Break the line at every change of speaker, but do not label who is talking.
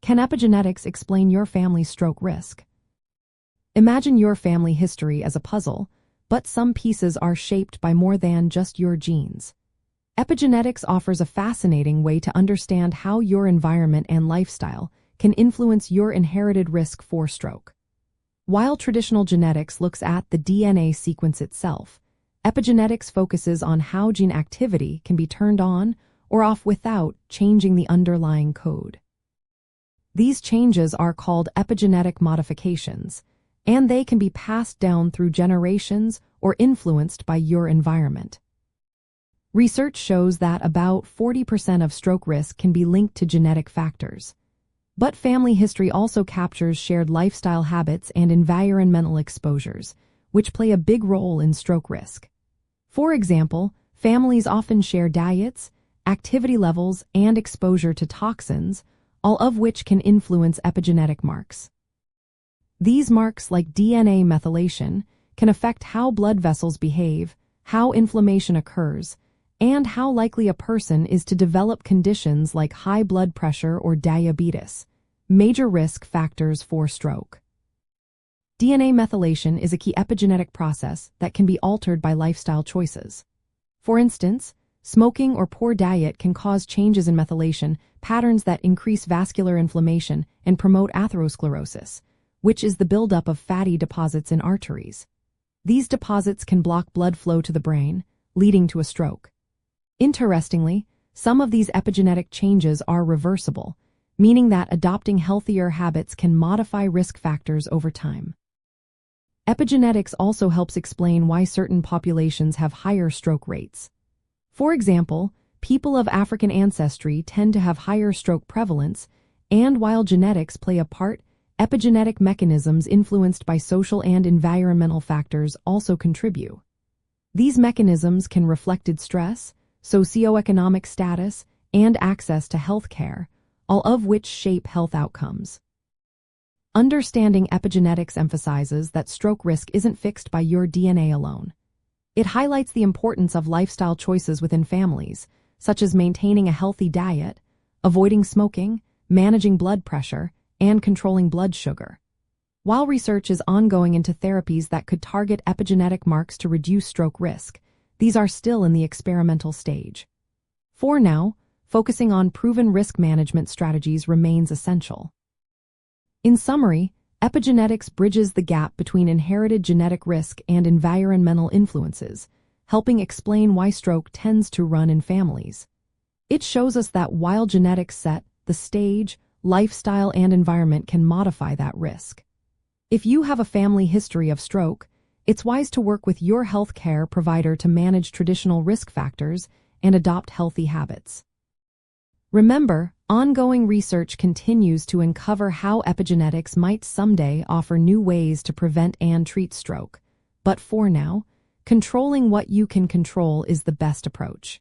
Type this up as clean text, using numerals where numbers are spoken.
Can epigenetics explain your family's stroke risk? Imagine your family history as a puzzle, but some pieces are shaped by more than just your genes. Epigenetics offers a fascinating way to understand how your environment and lifestyle can influence your inherited risk for stroke. While traditional genetics looks at the DNA sequence itself, epigenetics focuses on how gene activity can be turned on or off without changing the underlying code. These changes are called epigenetic modifications, and they can be passed down through generations or influenced by your environment. Research shows that about 40% of stroke risk can be linked to genetic factors. But family history also captures shared lifestyle habits and environmental exposures, which play a big role in stroke risk. For example, families often share diets, activity levels, and exposure to toxins, all of which can influence epigenetic marks. These marks, like DNA methylation, can affect how blood vessels behave, how inflammation occurs, and how likely a person is to develop conditions like high blood pressure or diabetes, major risk factors for stroke. DNA methylation is a key epigenetic process that can be altered by lifestyle choices. For instance, smoking or poor diet can cause changes in methylation patterns that increase vascular inflammation and promote atherosclerosis, which is the buildup of fatty deposits in arteries. These deposits can block blood flow to the brain, leading to a stroke. Interestingly, some of these epigenetic changes are reversible, meaning that adopting healthier habits can modify risk factors over time. Epigenetics also helps explain why certain populations have higher stroke rates. For example, people of African ancestry tend to have higher stroke prevalence, and while genetics play a part, epigenetic mechanisms influenced by social and environmental factors also contribute. These mechanisms can reflect stress, socioeconomic status, and access to health care, all of which shape health outcomes. Understanding epigenetics emphasizes that stroke risk isn't fixed by your DNA alone. It highlights the importance of lifestyle choices within families, such as maintaining a healthy diet, avoiding smoking, managing blood pressure, and controlling blood sugar. While research is ongoing into therapies that could target epigenetic marks to reduce stroke risk, these are still in the experimental stage. For now, focusing on proven risk management strategies remains essential. In summary, epigenetics bridges the gap between inherited genetic risk and environmental influences, helping explain why stroke tends to run in families. It shows us that while genetics set the stage, lifestyle and environment can modify that risk. If you have a family history of stroke, it's wise to work with your healthcare provider to manage traditional risk factors and adopt healthy habits. Remember, ongoing research continues to uncover how epigenetics might someday offer new ways to prevent and treat stroke. But for now, controlling what you can control is the best approach.